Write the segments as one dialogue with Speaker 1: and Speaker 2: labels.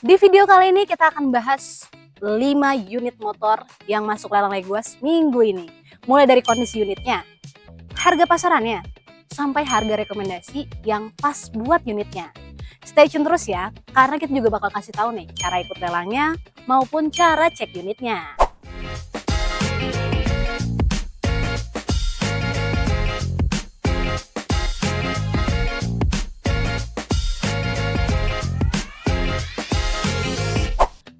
Speaker 1: Di video kali ini kita akan bahas 5 unit motor yang masuk lelang Legoas minggu ini. Mulai dari kondisi unitnya, harga pasarannya, sampai harga rekomendasi yang pas buat unitnya. Stay tune terus ya, karena kita juga bakal kasih tahu nih cara ikut lelangnya maupun cara cek unitnya.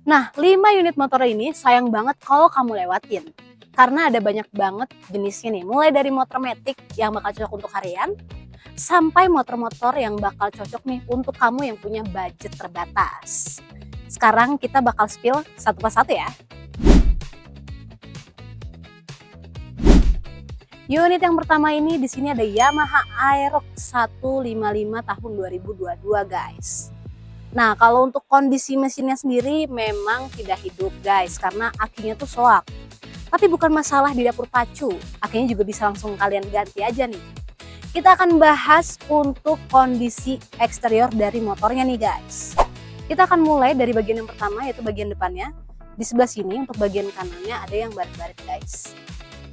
Speaker 1: Nah, 5 unit motor ini sayang banget kalau kamu lewatin. Karena ada banyak banget jenisnya nih. Mulai dari motor matic yang bakal cocok untuk harian, sampai motor-motor yang bakal cocok nih untuk kamu yang punya budget terbatas. Sekarang kita bakal spill satu persatu ya. Unit yang pertama ini di sini ada Yamaha Aerox 155 tahun 2022 guys. Nah, kalau untuk kondisi mesinnya sendiri memang tidak hidup guys, karena akinya tuh soak. Tapi bukan masalah di dapur pacu, akinya juga bisa langsung kalian ganti aja nih. Kita akan bahas untuk kondisi eksterior dari motornya nih guys. Kita akan mulai dari bagian yang pertama, yaitu bagian depannya. Di sebelah sini untuk bagian kanannya ada yang baret-baret guys.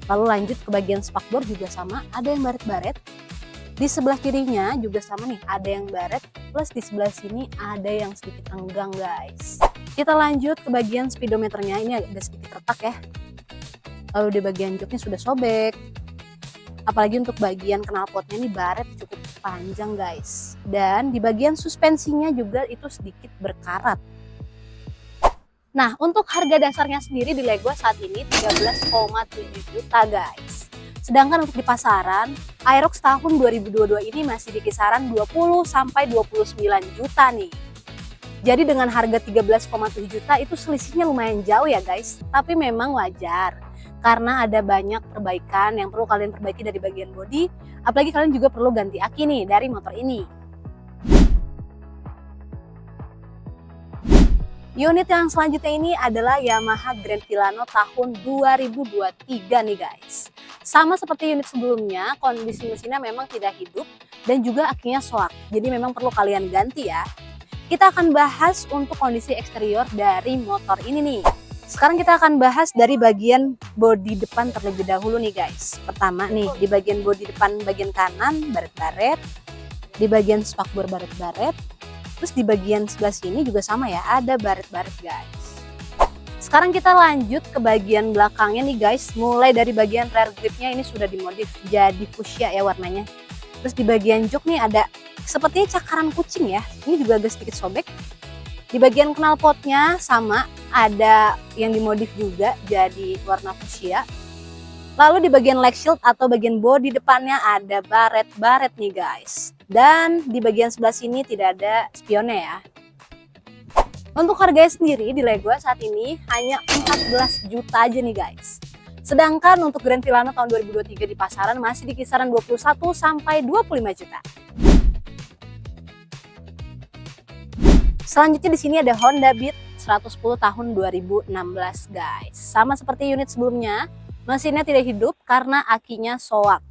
Speaker 1: Lalu lanjut ke bagian spakbor juga sama, ada yang baret-baret. Di sebelah kirinya juga sama nih, ada yang baret, plus di sebelah sini ada yang sedikit renggang guys. Kita lanjut ke bagian speedometernya, ini agak sedikit retak ya. Lalu di bagian joknya sudah sobek. Apalagi untuk bagian knalpotnya ini baret cukup panjang guys. Dan di bagian suspensinya juga itu sedikit berkarat. Nah, untuk harga dasarnya sendiri di Legoas saat ini 13,7 juta guys. Sedangkan untuk di pasaran, Aerox tahun 2022 ini masih di kisaran 20 sampai 29 juta nih. Jadi dengan harga 13,7 juta itu selisihnya lumayan jauh ya guys. Tapi memang wajar, karena ada banyak perbaikan yang perlu kalian perbaiki dari bagian bodi. Apalagi kalian juga perlu ganti aki nih dari motor ini. Unit yang selanjutnya ini adalah Yamaha Grand Filano tahun 2023 nih guys. Sama seperti unit sebelumnya, kondisi mesinnya memang tidak hidup dan juga akinya soak. Jadi memang perlu kalian ganti ya. Kita akan bahas untuk kondisi eksterior dari motor ini nih. Sekarang kita akan bahas dari bagian bodi depan terlebih dahulu nih guys. Pertama nih, di bagian bodi depan bagian kanan baret-baret. Di bagian spakbor baret-baret. Terus di bagian sebelah sini juga sama ya, ada baret-baret guys. Sekarang kita lanjut ke bagian belakangnya nih guys. Mulai dari bagian rear gripnya ini sudah dimodif jadi fuchsia ya warnanya. Terus di bagian jok nih ada sepertinya cakaran kucing ya. Ini juga agak sedikit sobek. Di bagian knalpotnya sama, ada yang dimodif juga jadi warna fuchsia. Lalu di bagian leg shield atau bagian bodi depannya ada baret-baret nih guys. Dan di bagian sebelah sini tidak ada spionnya ya. Untuk harganya sendiri di Legoas saat ini hanya 14 juta aja nih guys. Sedangkan untuk Grand Filano tahun 2023 di pasaran masih di kisaran 21 sampai 25 juta. Selanjutnya di sini ada Honda Beat 110 tahun 2016 guys. Sama seperti unit sebelumnya, mesinnya tidak hidup karena akinya soak.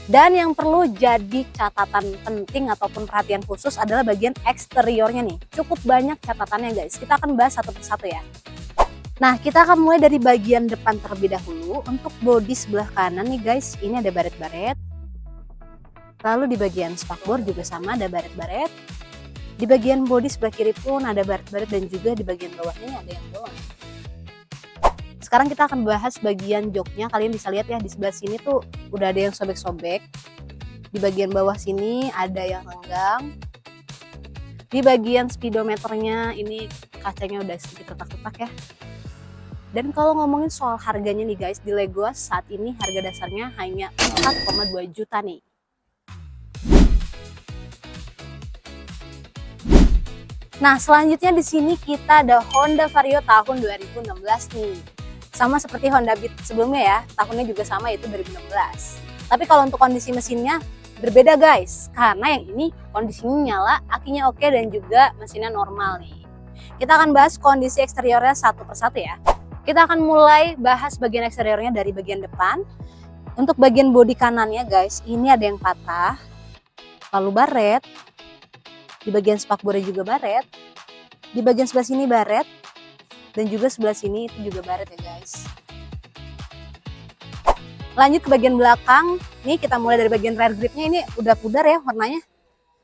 Speaker 1: Dan yang perlu jadi catatan penting ataupun perhatian khusus adalah bagian eksteriornya nih. Cukup banyak catatannya guys. Kita akan bahas satu persatu ya. Nah, kita akan mulai dari bagian depan terlebih dahulu. Untuk bodi sebelah kanan nih guys, ini ada baret-baret. Lalu di bagian spakbor juga sama ada baret-baret. Di bagian bodi sebelah kiri pun ada baret-baret dan juga di bagian bawahnya ada yang bolong. Sekarang kita akan bahas bagian joknya. Kalian bisa lihat ya di sebelah sini tuh udah ada yang sobek-sobek. Di bagian bawah sini ada yang renggang. Di bagian speedometernya ini kacanya udah sedikit retak-retak ya. Dan kalau ngomongin soal harganya nih guys, di Legoas saat ini harga dasarnya hanya 4,2 juta nih. Nah, selanjutnya di sini kita ada Honda Vario tahun 2016 nih. Sama seperti Honda Beat sebelumnya ya, tahunnya juga sama yaitu 2016. Tapi kalau untuk kondisi mesinnya berbeda guys, karena yang ini kondisinya nyala, akinya oke dan juga mesinnya normal nih. Kita akan bahas kondisi eksteriornya satu persatu ya. Kita akan mulai bahas bagian eksteriornya dari bagian depan. Untuk bagian bodi kanannya guys, ini ada yang patah, lalu baret. Di bagian spakbornya juga baret. Di bagian sebelah sini baret, dan juga sebelah sini itu juga baret ya guys. Lanjut ke bagian belakang, nih kita mulai dari bagian rear gripnya, ini udah pudar ya warnanya.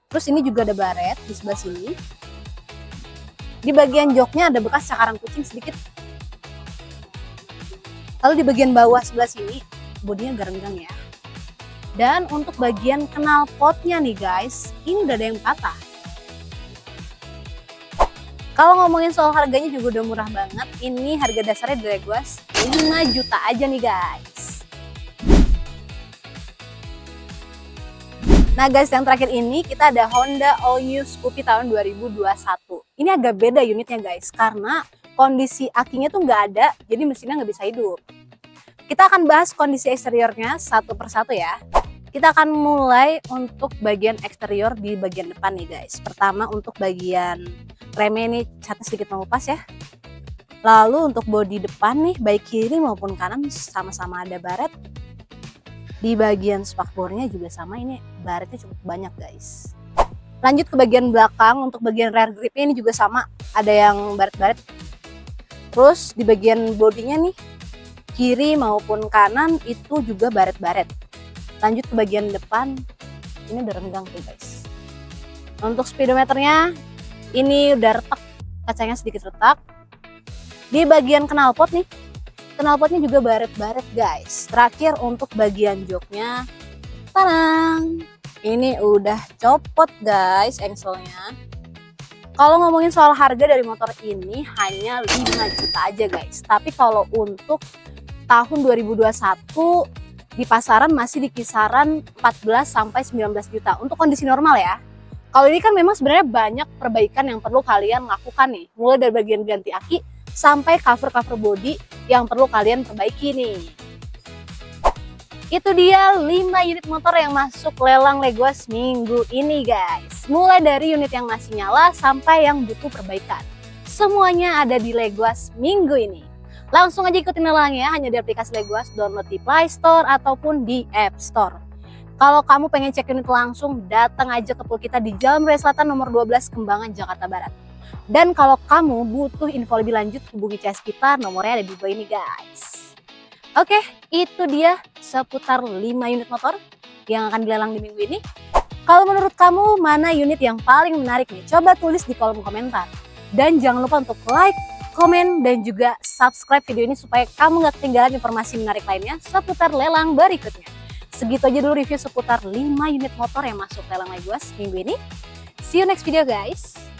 Speaker 1: Terus ini juga ada baret di sebelah sini. Di bagian joknya ada bekas cakaran kucing sedikit. Lalu di bagian bawah sebelah sini, bodinya gareng-gareng ya. Dan untuk bagian knalpotnya nih guys, ini udah ada yang patah. Kalau ngomongin soal harganya juga udah murah banget. Ini harga dasarnya di Legoas 5 juta aja nih guys. Nah guys, yang terakhir ini kita ada Honda All New Scoopy tahun 2021. Ini agak beda unitnya guys, karena kondisi akinya tuh nggak ada, jadi mesinnya nggak bisa hidup. Kita akan bahas kondisi eksteriornya satu persatu ya. Kita akan mulai untuk bagian eksterior di bagian depan nih guys. Pertama untuk bagian remnya ini catnya sedikit mengelupas ya. Lalu untuk bodi depan nih, baik kiri maupun kanan sama-sama ada baret. Di bagian spakbornya juga sama, ini baretnya cukup banyak guys. Lanjut ke bagian belakang, untuk bagian rear gripnya ini juga sama, ada yang baret-baret. Terus di bagian bodinya nih, kiri maupun kanan itu juga baret-baret. Lanjut ke bagian depan, ini udah renggang tuh guys. Untuk speedometernya ini udah retak, kacanya sedikit retak. Di bagian knalpot nih, knalpotnya juga baret-baret guys. Terakhir untuk bagian joknya, tanang, ini udah copot guys engselnya. Kalau ngomongin soal harga dari motor ini hanya 5 juta aja guys. Tapi kalau untuk tahun 2021 di pasaran masih di kisaran 14 sampai 19 juta untuk kondisi normal ya. Kalau ini kan memang sebenarnya banyak perbaikan yang perlu kalian lakukan nih. Mulai dari bagian ganti aki sampai cover-cover body yang perlu kalian perbaiki nih. Itu dia 5 unit motor yang masuk lelang Legoas minggu ini guys. Mulai dari unit yang masih nyala sampai yang butuh perbaikan. Semuanya ada di Legoas minggu ini. Langsung aja ikutin lelangnya hanya di aplikasi Legoas, download di Play Store ataupun di App Store. Kalau kamu pengen cek unit langsung, datang aja ke pool kita di Jalan Raya Selatan nomor 12 Kembangan, Jakarta Barat. Dan kalau kamu butuh info lebih lanjut, hubungi CS kita, nomornya ada di bawah ini guys. Oke, itu dia seputar 5 unit motor yang akan dilelang di minggu ini. Kalau menurut kamu mana unit yang paling menarik nih? Coba tulis di kolom komentar. Dan jangan lupa untuk like, komen, dan juga subscribe video ini supaya kamu gak ketinggalan informasi menarik lainnya seputar lelang berikutnya. Segitu aja dulu review seputar 5 unit motor yang masuk lelang Legoas minggu ini. See you next video guys.